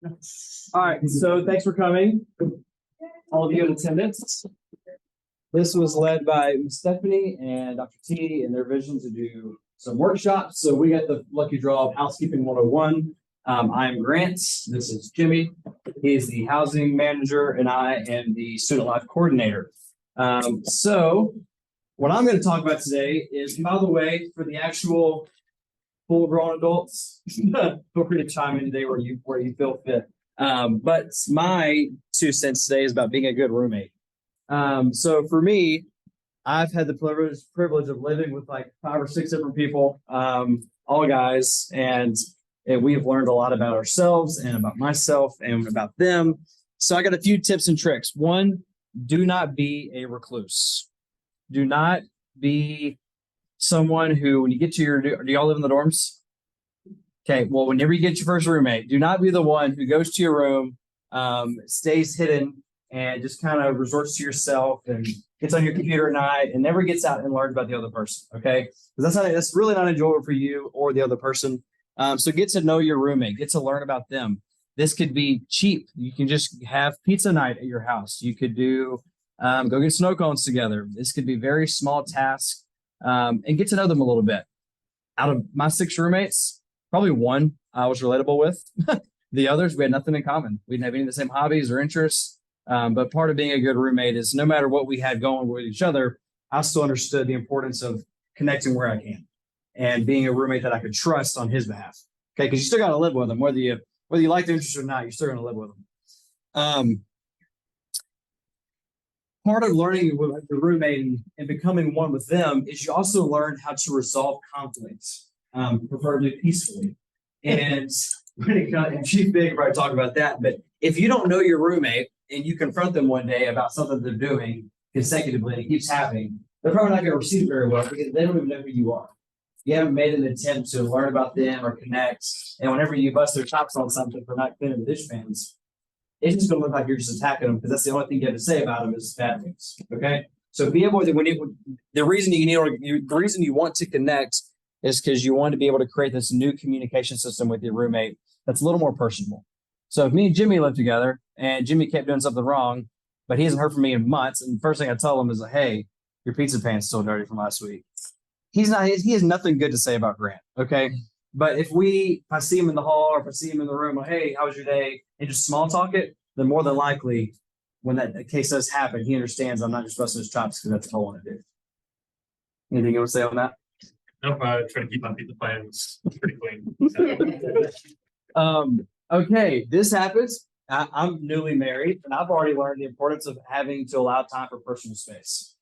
All right, so thanks for coming, all of you in attendance. This was led by Stephanie and Dr. T and their vision to do some workshops. So we got the lucky draw of Housekeeping 101. I'm Grant. This is Jimmy. He's the housing manager, and I am the student life coordinator. So what I'm going to talk about today is, by the way, for the actual full-grown adults, feel free to chime in today where you feel fit. But my 2 cents today is about being a good roommate. So for me, I've had the privilege of living with like 5 or 6 different people, all guys, and we have learned a lot about ourselves and about myself and about them. So I got a few tips and tricks. 1, do not be a recluse. Do not be someone who, when you get to do y'all live in the dorms? Okay, well, whenever you get your first roommate, do not be the one who goes to your room, stays hidden, and just kind of resorts to yourself and gets on your computer at night and never gets out and learns about the other person, okay? Because that's really not enjoyable for you or the other person. So get to know your roommate, get to learn about them. This could be cheap. You can just have pizza night at your house. You could do, go get snow cones together. This could be very small tasks, and get to know them a little bit. Out of my 6 roommates, probably 1 I was relatable with. The others, we had nothing in common. We didn't have any of the same hobbies or interests. But part of being a good roommate is no matter what we had going with each other, I still understood the importance of connecting where I can and being a roommate that I could trust on his behalf. Okay, because you still got to live with them, whether you like their interests or not. You're still going to live with them. Part of learning with your roommate and becoming one with them is you also learn how to resolve conflicts, preferably peacefully. And when it comes, and Chief Big probably talk about that, but if you don't know your roommate and you confront them one day about something they're doing consecutively and it keeps happening, they're probably not going to receive it very well because they don't even know who you are. You haven't made an attempt to learn about them or connect. And whenever you bust their chops on something for not cleaning the dishpans, it's just going to look like you're just attacking them because that's the only thing you have to say about them is bad things. Okay, so be able to the reason you want to connect is because you want to be able to create this new communication system with your roommate that's a little more personable. So if me and Jimmy live together and Jimmy kept doing something wrong, but he hasn't heard from me in months, and the first thing I tell him is like, "Hey, your pizza pan's still dirty from last week." He has nothing good to say about Grant. Okay. But if I see him in the hall or if I see him in the room, like, "Hey, how was your day?" and just small talk it, then more than likely, when that case does happen, he understands I'm not just busting his chops because that's all I want to do. Anything you want to say on that? Nope, I try to keep my pizza pans pretty clean. Okay, this happens. I'm newly married, and I've already learned the importance of having to allow time for personal space.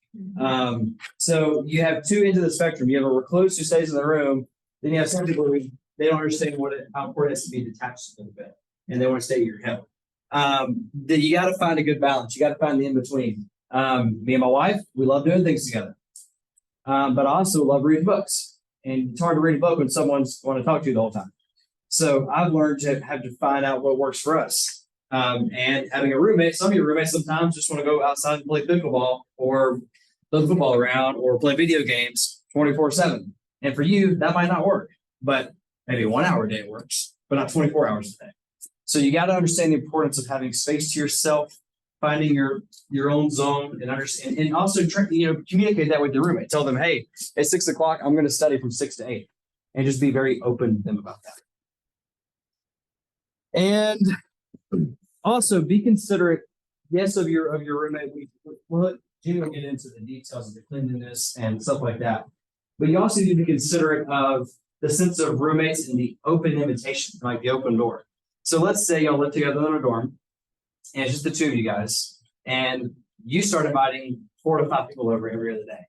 So you have 2 ends of the spectrum. You have a recluse who stays in the room. Then you have some people who they don't understand how important it is to be detached a little bit, and they want to stay at your hip. Then you got to find a good balance. You got to find the in between. Me and my wife, we love doing things together, but I also love reading books. And it's hard to read a book when someone's want to talk to you the whole time. So I've learned to have to find out what works for us. And having a roommate, some of your roommates sometimes just want to go outside and play pickleball or throw the football around or play video games 24/7. And for you, that might not work, but maybe 1 hour a day works, but not 24 hours a day. So you got to understand the importance of having space to yourself, finding your own zone, and understand, and also communicate that with your roommate. Tell them, "Hey, at 6 o'clock, I'm going to study from 6 to 8," and just be very open to them about that. And also be considerate, yes, of your roommate. Jimmy will get into the details of the cleanliness and stuff like that. But you also need to be considerate of the sense of roommates and the open invitation, like the open door. So let's say y'all live together in a dorm, and it's just the 2 of you guys, and you start inviting 4 to 5 people over every other day.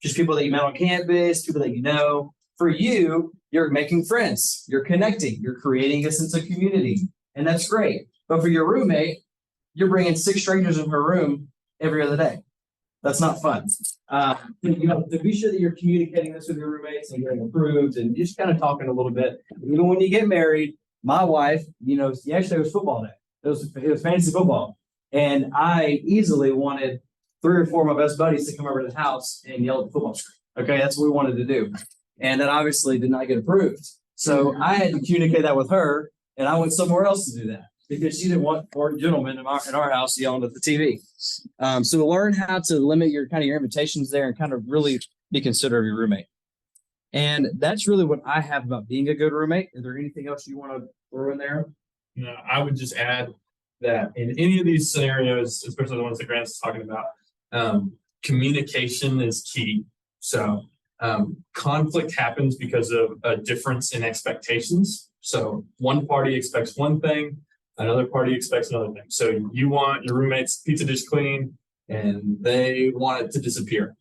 Just people that you met on campus, people that you know. For you, you're making friends, you're connecting, you're creating a sense of community, and that's great. But for your roommate, you're bringing 6 strangers in her room every other day. That's not fun. To be sure that you're communicating this with your roommates and getting approved and just kind of talking a little bit. Even when you get married, my wife, yesterday was football day. It was fantasy football. And I easily wanted 3 or 4 of my best buddies to come over to the house and yell at the football screen. Okay, that's what we wanted to do. And that obviously did not get approved. So I had to communicate that with her And I went somewhere else to do that because she didn't want four gentlemen in our house yelling at the TV. So learn how to limit your your invitations there and kind of really be considerate of your roommate. And that's really what I have about being a good roommate. Is there anything else you want to throw in there? No, I would just add that in any of these scenarios, especially the ones that Grant's talking about, communication is key. So conflict happens because of a difference in expectations. So one party expects one thing, another party expects another thing. So you want your roommate's pizza dish clean and they want it to disappear,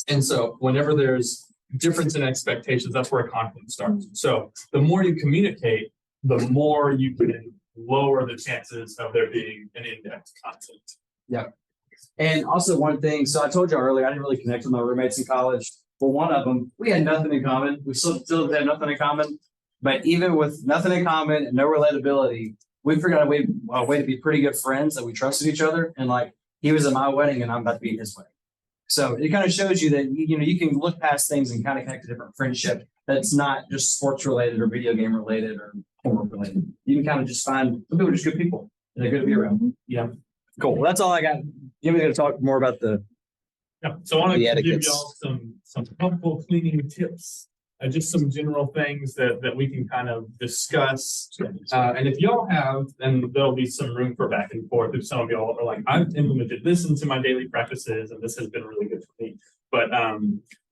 and so whenever there's difference in expectations, that's where a conflict starts. So the more you communicate, the more you can lower the chances of there being an in-depth conflict. Yeah. And also one thing, so I told you earlier, I didn't really connect with my roommates in college. But one of them, we had nothing in common. We still had nothing in common. But even with nothing in common and no relatability, we figured out a way to be pretty good friends, that we trusted each other. And like, he was at my wedding and I'm about to be at his wedding. So it kind of shows you that, you can look past things and kind of connect a different friendship that's not just sports related or video game related or homework related. You can kind of just find some people are just good people and they're good to be around. Yeah. Cool. Well, that's all I got. You're going to talk more about the. Yeah. So I want to give etiquettes. y'all some helpful cleaning tips. Just some general things that we can kind of discuss. And if y'all have, and there'll be some room for back and forth if some of y'all are like, I've implemented this into my daily practices and this has been really good for me. But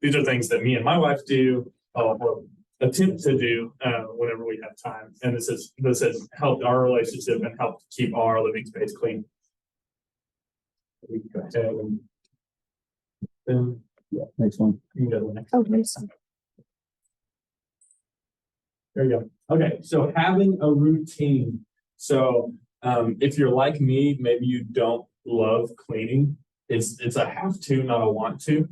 these are things that me and my wife do or attempt to do whenever we have time. And this has helped our relationship and helped keep our living space clean. We can go ahead and Next one. you can go to the next. Okay. There you go. Okay, so having a routine. So if you're like me, maybe you don't love cleaning. It's a have to, not a want to.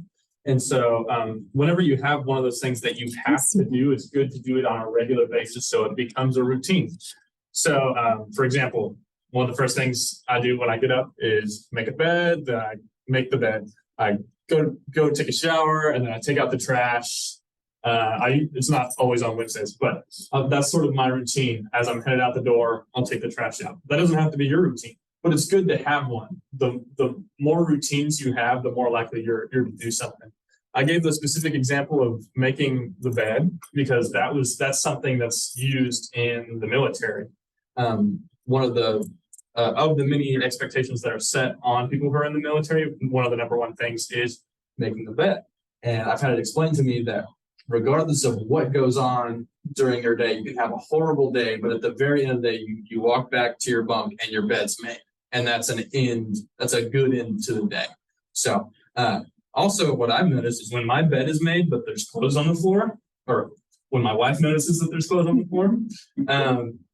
And so whenever you have one of those things that you have to do, it's good to do it on a regular basis so it becomes a routine. So for example, one of the first things I do when I get up is make a bed, then I make the bed. I go take a shower, and then I take out the trash. It's not always on Wednesdays, but that's sort of my routine. As I'm headed out the door, I'll take the trash out. That doesn't have to be your routine, but it's good to have one. The more routines you have, the more likely you're to do something. I gave the specific example of making the bed because that's something that's used in the military. One of the many expectations that are set on people who are in the military, one of the number one things is making the bed. And I've had it explained to me that regardless of what goes on during your day, you can have a horrible day, but at the very end of the day, you walk back to your bunk and your bed's made. And that's a good end to the day. So also what I've noticed is when my bed is made, but there's clothes on the floor, or when my wife notices that there's clothes on the floor,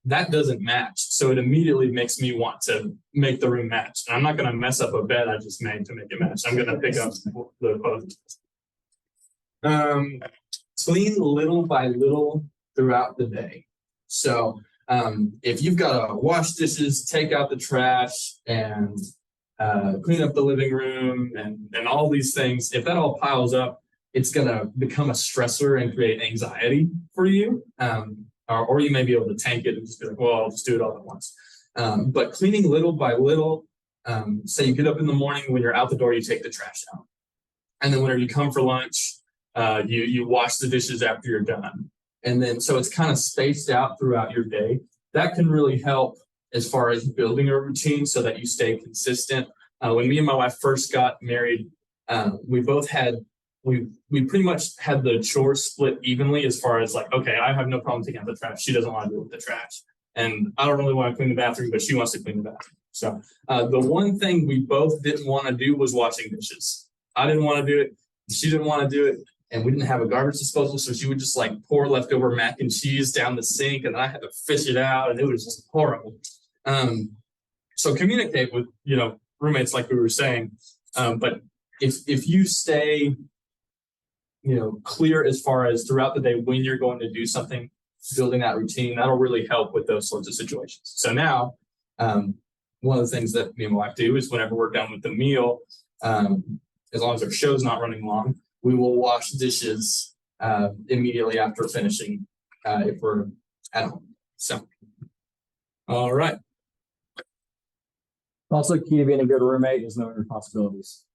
that doesn't match. So it immediately makes me want to make the room match. And I'm not going to mess up a bed I just made to make it match. I'm going to pick up the clothes. Clean little by little throughout the day. So if you've got to wash dishes, take out the trash, and clean up the living room, and all these things, if that all piles up, it's going to become a stressor and create anxiety for you. Or you may be able to tank it and just be like, well, I'll just do it all at once. But cleaning little by little, say you get up in the morning, when you're out the door, you take the trash out. And then whenever you come for lunch, you wash the dishes after you're done. And then, so it's kind of spaced out throughout your day. That can really help as far as building a routine so that you stay consistent. When me and my wife first got married, we pretty much had the chores split evenly as far as like, okay, I have no problem taking out the trash. She doesn't want to deal with the trash. And I don't really want to clean the bathroom, but she wants to clean the bathroom. So the one thing we both didn't want to do was washing dishes. I didn't want to do it. She didn't want to do it. And we didn't have a garbage disposal, so she would just like pour leftover mac and cheese down the sink, and I had to fish it out, and it was just horrible. So communicate with roommates, like we were saying. But if you stay clear as far as throughout the day when you're going to do something, building that routine, that'll really help with those sorts of situations. So now, one of the things that me and my wife do is whenever we're done with the meal, as long as our show's not running long, we will wash dishes immediately after finishing if we're at home. So, all right. Also, key to being a good roommate is knowing your responsibilities.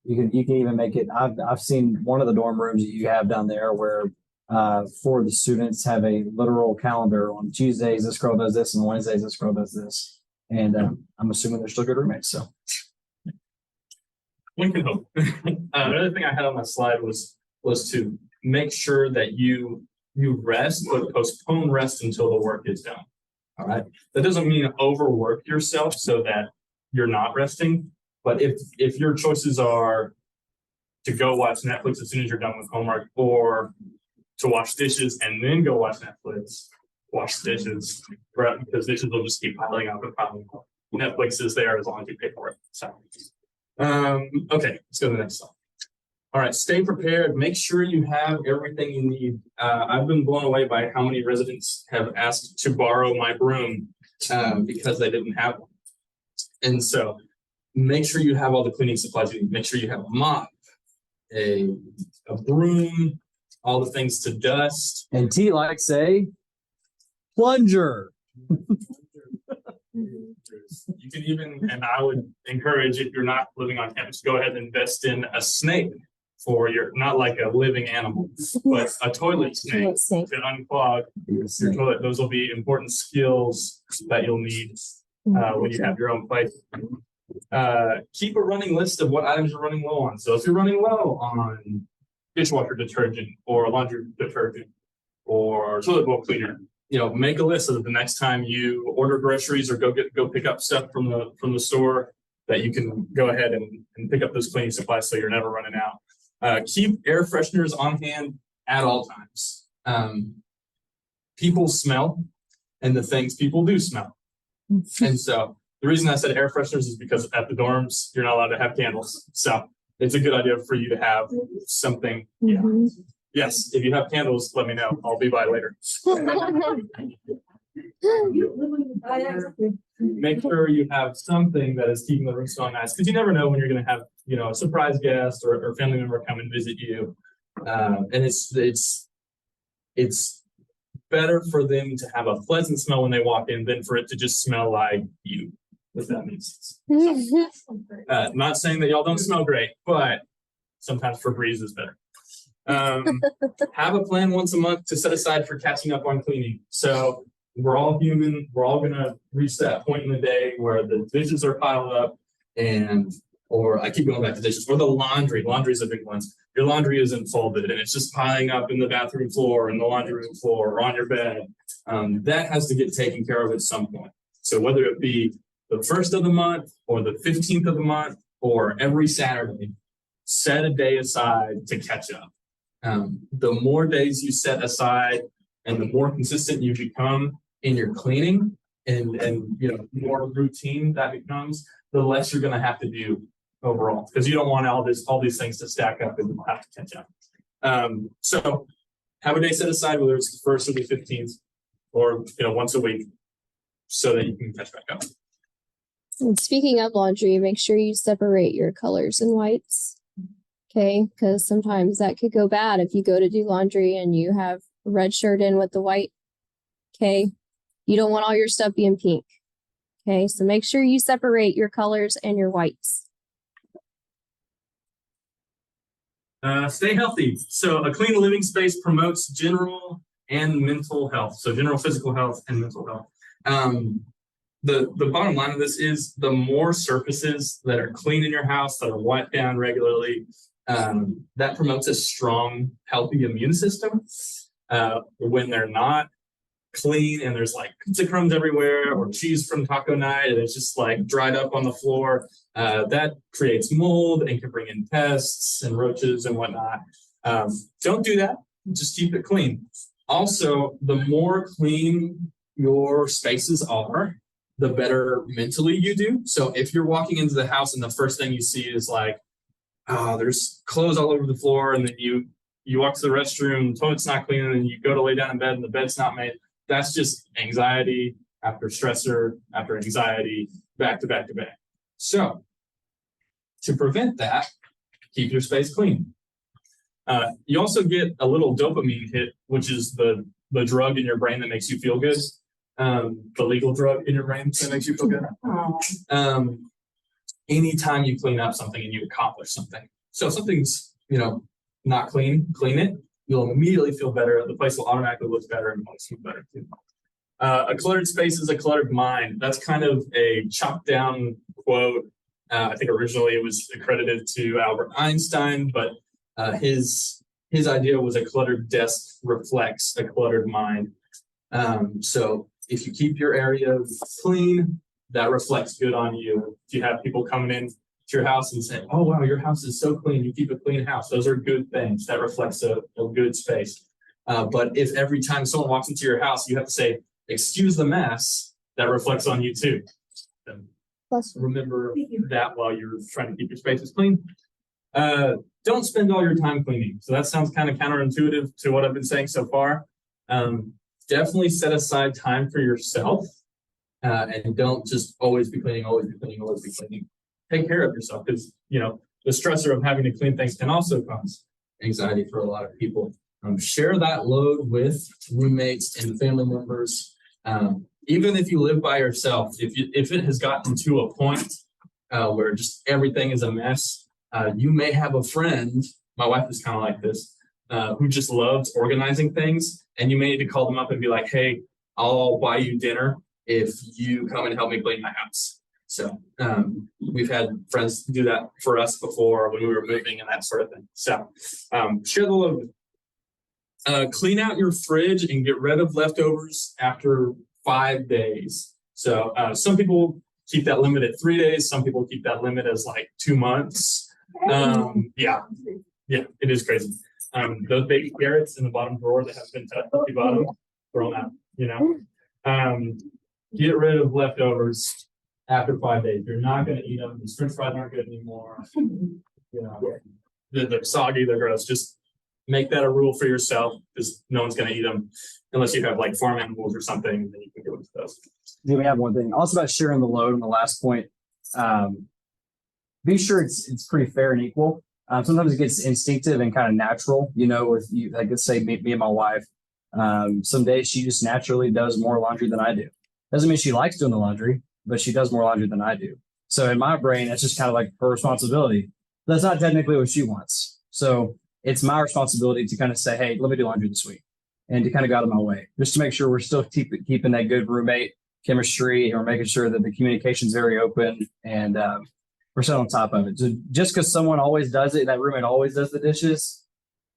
You can even make it. I've seen one of the dorm rooms that you have down there where for the students have a literal calendar. On Tuesdays this girl does this, and Wednesdays this girl does this. And I'm assuming they're still good roommates. So One can hope. Another thing I had on my slide was to make sure that you rest, but postpone rest until the work is done. All right. That doesn't mean overwork yourself so that you're not resting. But if your choices are to go watch Netflix as soon as you're done with homework, or to wash dishes and then go watch Netflix, wash dishes, right? Because dishes will just keep piling up and piling up. Netflix is there as long as you pay for it. So, okay, let's go to the next slide. All right, stay prepared. Make sure you have everything you need. I've been blown away by how many residents have asked to borrow my broom because they didn't have one. And so make sure you have all the cleaning supplies you need. Make sure you have a mop, a broom, all the things to dust. and T likes a plunger. You can even, and I would encourage, if you're not living on campus, go ahead and invest in a snake for your, not like a living animal, but a toilet snake to unclog your toilet. Those will be important skills that you'll need when you have your own place. Keep a running list of what items you're running low on. So if you're running low on dishwasher detergent or laundry detergent or toilet bowl cleaner, make a list so that the next time you order groceries or go pick up stuff from the store, that you can go ahead and pick up those cleaning supplies so you're never running out. Keep air fresheners on hand at all times. People smell, and the things people do smell. And so the reason I said air fresheners is because at the dorms, you're not allowed to have candles. So it's a good idea for you to have something. Yeah. Yes, if you have candles, let me know. I'll be by later. Make sure you have something that is keeping the room smelling nice, because you never know when you're going to have, a surprise guest or family member come and visit you. And it's better for them to have a pleasant smell when they walk in than for it to just smell like you, if that makes sense. So, not saying that y'all don't smell great, but sometimes Febreze is better. Have a plan once a month to set aside for catching up on cleaning. So we're all human. We're all going to reach that point in the day where the dishes are piled up or I keep going back to dishes, or the laundry. Laundry is a big one. Your laundry isn't folded and it's just piling up in the bathroom floor and the laundry room floor or on your bed. That has to get taken care of at some point. So whether it be the 1st of the month or the 15th of the month or every Saturday, set a day aside to catch up. The more days you set aside and the more consistent you become in your cleaning and more routine that becomes, the less you're going to have to do overall, because you don't want all these things to stack up and have to catch up. So have a day set aside, whether it's the 1st or the 15th or once a week, so that you can catch back up. And speaking of laundry, make sure you separate your colors and whites. Okay, because sometimes that could go bad if you go to do laundry and you have a red shirt in with the white. Okay, you don't want all your stuff being pink. Okay, so make sure you separate your colors and your whites. Stay healthy. So a clean living space promotes general and mental health. So general physical health and mental health. The bottom line of this is the more surfaces that are clean in your house, that are wiped down regularly, that promotes a strong, healthy immune system. When they're not clean and there's like pizza crumbs everywhere or cheese from taco night and it's just like dried up on the floor, that creates mold and can bring in pests and roaches and whatnot. Don't do that. Just keep it clean. Also, the more clean your spaces are, the better mentally you do. So if you're walking into the house and the first thing you see is like, oh, there's clothes all over the floor, and then you walk to the restroom, the toilet's not clean, and then you go to lay down in bed and the bed's not made, that's just anxiety after stressor after anxiety, back to back to back. So to prevent that, keep your space clean. You also get a little dopamine hit, which is the the drug in your brain that makes you feel good. The legal drug in your brain that makes you feel good. Anytime you clean up something and you accomplish something. So if something's, not clean it, you'll immediately feel better. The place will automatically look better and always feel better too. A cluttered space is a cluttered mind. That's kind of a chopped down quote. I think originally it was accredited to Albert Einstein, but his idea was a cluttered desk reflects a cluttered mind. So if you keep your area clean, that reflects good on you. If you have people coming in to your house and say, "Oh wow, your house is so clean. You keep a clean house." Those are good things. That reflects a good space. But if every time someone walks into your house, you have to say, "Excuse the mess," that reflects on you too. Remember that while you're trying to keep your spaces clean. Don't spend all your time cleaning. So that sounds kind of counterintuitive to what I've been saying so far. Definitely set aside time for yourself, and don't just always be cleaning, always be cleaning, always be cleaning. Take care of yourself, because the stressor of having to clean things can also cause anxiety for a lot of people. Share that load with roommates and family members. Even if you live by yourself, if it has gotten to a point where just everything is a mess, you may have a friend. My wife is kind of like this, who just loves organizing things, and you may need to call them up and be like, "Hey, I'll buy you dinner if you come and help me clean my house." So we've had friends do that for us before when we were moving and that sort of thing. So share the load. Clean out your fridge and get rid of leftovers after 5 days. So some people keep that limit at 3 days. Some people keep that limit as like 2 months. Yeah, it is crazy. Those baby carrots in the bottom drawer that have been touched at the bottom, throw them out, Get rid of leftovers after 5 days. You're not going to eat them. The French fries aren't good anymore. They're soggy, they're gross. Just make that a rule for yourself, because no one's going to eat them unless you have like farm animals or something. Then you can go into those. Do we have one thing also about sharing the load on the last point? Be sure it's pretty fair and equal. Sometimes it gets instinctive and kind of natural. With you, like let's say me and my wife. Some days she just naturally does more laundry than I do. Doesn't mean she likes doing the laundry, but she does more laundry than I do. So in my brain, that's just kind of like her responsibility. That's not technically what she wants. So it's my responsibility to kind of say, "Hey, let me do laundry this week," and to kind of go out of my way, just to make sure we're still keeping that good roommate chemistry, and we're making sure that the communication is very open, and we're still on top of it. So just because someone always does it, that roommate always does the dishes,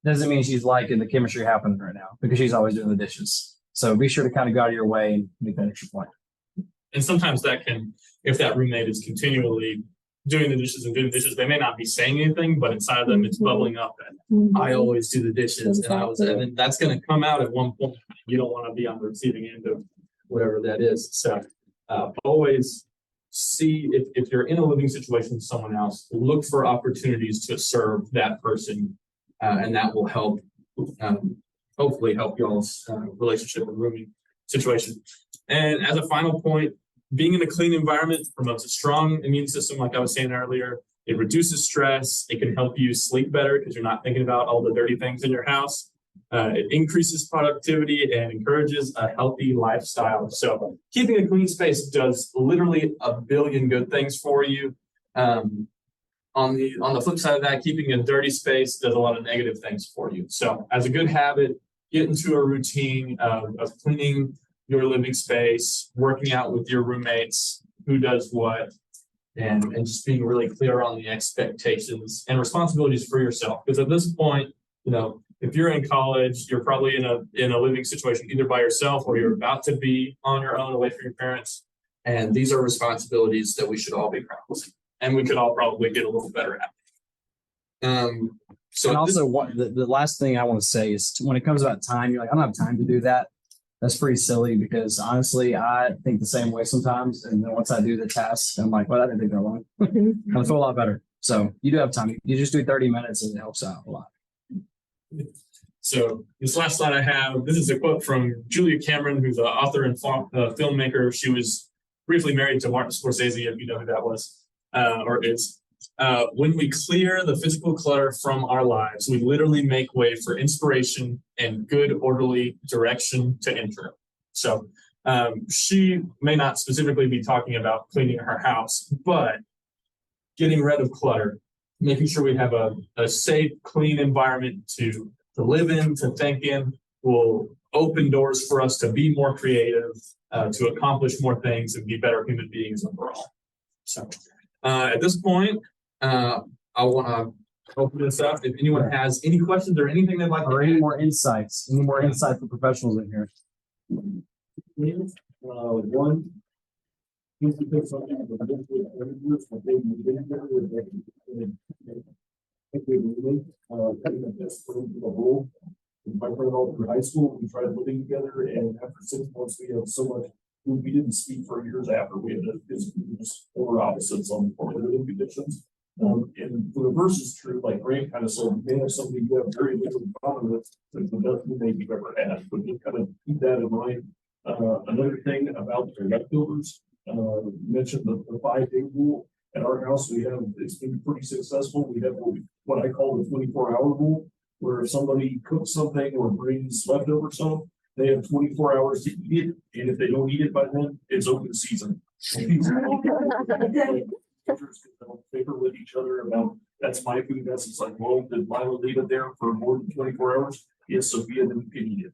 doesn't mean she's liking the chemistry happening right now, because she's always doing the dishes. So be sure to kind of go out of your way and make that extra point. And sometimes that can, if that roommate is continually doing the dishes and doing the dishes, they may not be saying anything, but inside of them it's bubbling up that I always do the dishes, and that's going to come out at one point. You don't want to be on the receiving end of whatever that is. So always see if you're in a living situation with someone else, look for opportunities to serve that person, and that will help, hopefully help y'all's relationship and rooming situation. And as a final point, being in a clean environment promotes a strong immune system, like I was saying earlier. It reduces stress. It can help you sleep better because you're not thinking about all the dirty things in your house. It increases productivity and encourages a healthy lifestyle. So keeping a clean space does literally a billion good things for you. On the flip side of that, keeping a dirty space does a lot of negative things for you. So as a good habit, get into a routine of cleaning your living space, working out with your roommates, who does what, and just being really clear on the expectations and responsibilities for yourself. Because at this point, if you're in college, you're probably in a living situation either by yourself or you're about to be on your own away from your parents. And these are responsibilities that we should all be practicing, and we could all probably get a little better at. So, and also, the last thing I want to say is, when it comes about time, you're like, "I don't have time to do that." That's pretty silly, because honestly, I think the same way sometimes. And then once I do the task, I'm like, "Well, I didn't take that long." I feel a lot better. So you do have time. You just do 30 minutes and it helps out a lot. So this last slide I have, this is a quote from Julia Cameron, who's an author and filmmaker. She was briefly married to Martin Scorsese, if you know who that was, or is. when we clear the physical clutter from our lives, we literally make way for inspiration and good orderly direction to enter. So she may not specifically be talking about cleaning her house, but getting rid of clutter, making sure we have a safe, clean environment to live in, to think in, will open doors for us to be more creative, to accomplish more things and be better human beings overall. So at this point, I want to open this up. If anyone has any questions or anything they'd like Or to any add. more insights, any more insightful professionals in here? One. My friend all through high school, we tried living together, and after 6 months, we had so much. We didn't speak for years after. We had just polar opposites on living conditions. And the reverse is true. Like Grant kind of said, you may have somebody you have very little in common with, but the best roommate you've ever had. But just kind of keep that in mind. Another thing about the leftovers, mentioned the 5-day rule. At our house, it's been pretty successful. We have what I call the 24-hour rule, where if somebody cooks something or brings leftover stuff, they have 24 hours to eat it. And if they don't eat it by then, it's open season. Paper with each other about that's my food. It's like, well, did Lila leave it there for more than 24 hours? Yes, Sophia, then you can eat it.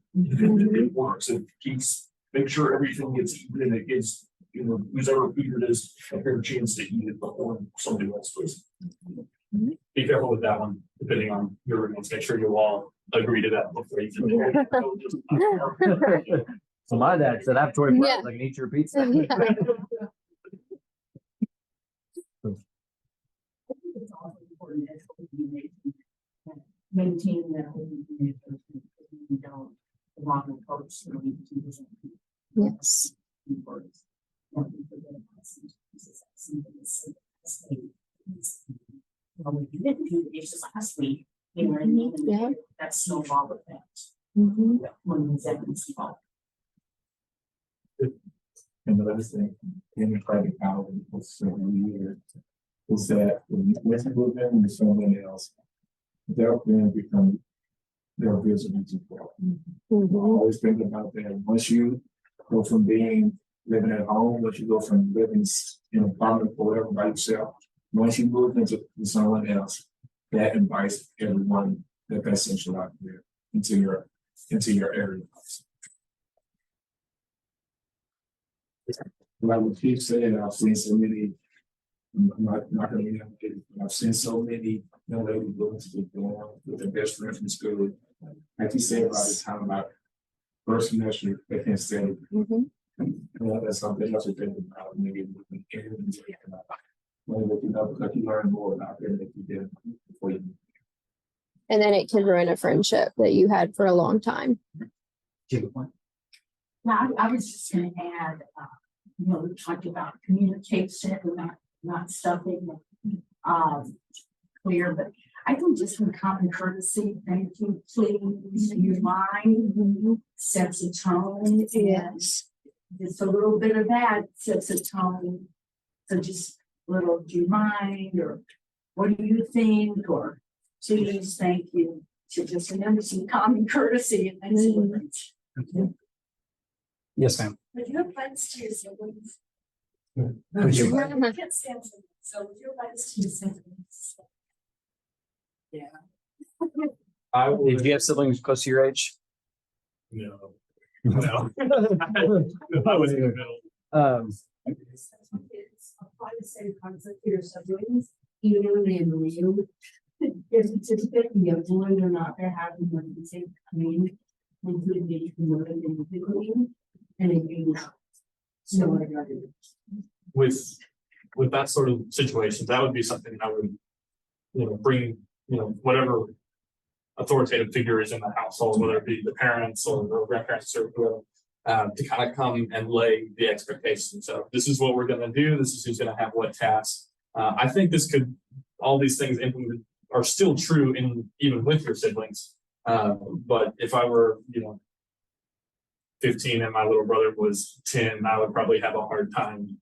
It works. It keeps make sure everything gets eaten and it gives who's ever food it is a fair chance to eat it before somebody else does. Be careful with that one, depending on your roommates. Make sure you all agree to that before you can. So my dad said, I have 24 Yeah. hours, I can eat your pizza. It's also important that we maintain that we don't belong in coach. Yes. Well, we didn't do the dishes last week, you know what I mean? Yeah. That's snowball effect. Mhm. When the seconds fall. Another thing, in the private house, what's so weird is that when you move in with someone else, they're going to become their visitors as well. I Mhm. always think about that. Once you go from living at home, once you go from living in an apartment or whatever by yourself, once you move into someone else, that invites everyone that's essential out there into your area. Like what Keith said, I've seen so many. I'm not gonna be updated, but I've seen so many young ladies go into the dorm with their best friend from school. Like you said about the time about first semester, they can't stay. Mhm. That's something else to think about. Maybe looking because you learn more about it than you did before you. And then it can ruin a friendship that you had for a long time. Now, I was just gonna add, we talked about communication, not stuffing, clear, but I think just some common courtesy, thank you, please, your mind sets a tone, and Yes. just a little bit of that sets a tone. So just little, do you mind, or what do you think, or please, thank you. So just remember some common courtesy and makes a difference. Yes, ma'am. Would you have friends to your siblings? Would I you- can't stand them, so would you have friends to your siblings? I will. Did you have siblings close to your age? No. No. I was in the middle. It's apply the same concept to your siblings, even when they annoy you. If it's just that you have one or not, they're having one the same clean, including the clean and then you know. So what I got to With that sort of situation, that would be something I would, bring, whatever authoritative figure is in the household, whether it be the parents or the grandparents or whoever, to kind of come and lay the expectations. So this is what we're going to do. This is who's going to have what tasks. I think all these things implemented are still true even with your siblings. But if I were, 15 and my little brother was 10, I would probably have a hard time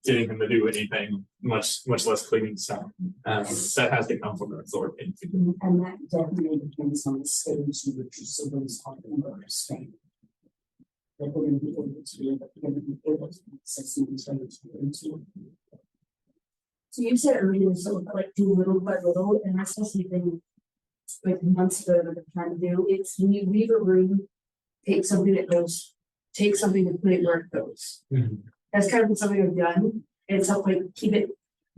getting him to do anything, much less cleaning stuff. That has to come from the authority. And that definitely depends on the stage in which someone's talking about staying. Like we're gonna be able to, we're gonna be able to access these things into. So you said earlier, so like do little by little, and that's just something like months ago that I'm trying to do. It's when you leave a room, take something that goes, take something and put it where it goes. That's kind of something I've done. And it's helped like keep it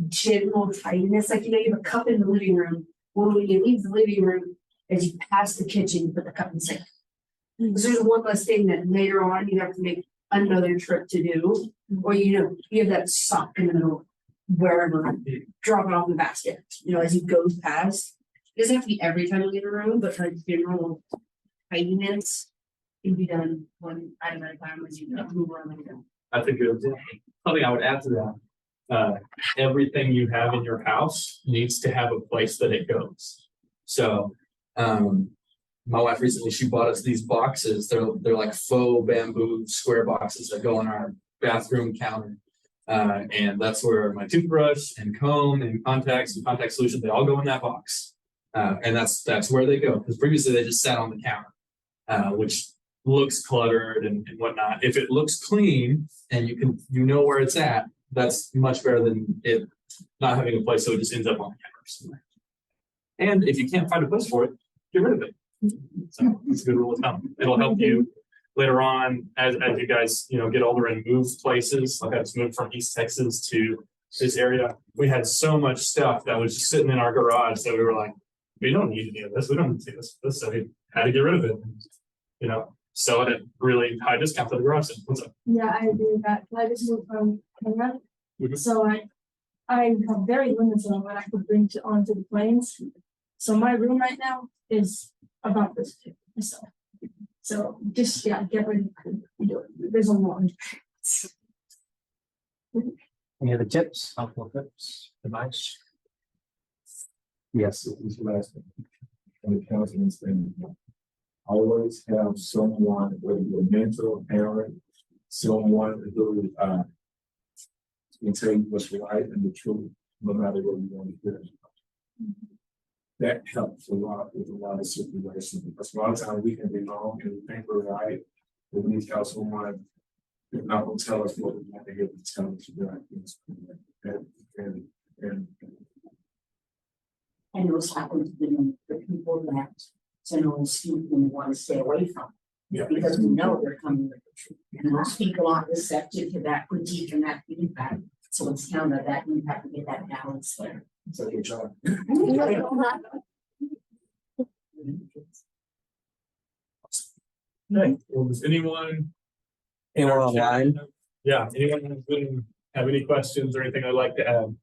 general tidiness. Like, you know, you have a cup in the living room. Well, when you leave the living room, as you pass the kitchen, you put the cup in the sink. Because there's one less thing that later on you have to make another trip to do. Or you know, you have that sock in the middle, wherever, drop it off in the basket. You know, as you go past. It doesn't have to be every time you leave a room, but like general tidiness can be done one item at a time as you move around. I think something I would add to that. Everything you have in your house needs to have a place that it goes. So, my wife recently, she bought us these boxes. They're like faux bamboo square boxes that go on our bathroom counter. And that's where my toothbrush and comb and contact solution, they all go in that box. And that's where they go. Because previously they just sat on the counter, which looks cluttered and whatnot. If it looks clean and you know where it's at, that's much better than it not having a place, so it just ends up on the counter somewhere. And if you can't find a place for it, get rid of it. So it's a good rule of thumb. It'll help you later on as you guys get older and move places. Like I just moved from East Texas to this area. We had so much stuff that was just sitting in our garage that we were like, we don't need any of this. We don't need this. So we had to get rid of it. Sell it at really high discount to the garage sale. What's up? Yeah, I agree with that. I just moved from Canada, so I have very limited on what I could bring onto the planes. So my room right now is about this big myself. So just get ready to do it. There's a lot. Any other tips, helpful tips, advice? Yes. This is the last thing. And the counseling thing. Always have someone, whether you're a mentor, parent, someone who can tell you what's right and the truth, no matter what you want to hear. That helps a lot with a lot of situations. Because a lot of times we can be wrong and we think we're right, but we need to have someone who's not going to tell us what we want to hear, but tell us right. And it was happened to the people that generally speaking want to stay away from. Yeah. Because we know they're coming with the truth. And most people aren't receptive to that critique and that feedback. So it's kind of that you have to get that balance there. So your job. Okay. Well, does anyone Anyone online? Yeah, anyone have any questions or anything I'd like to add?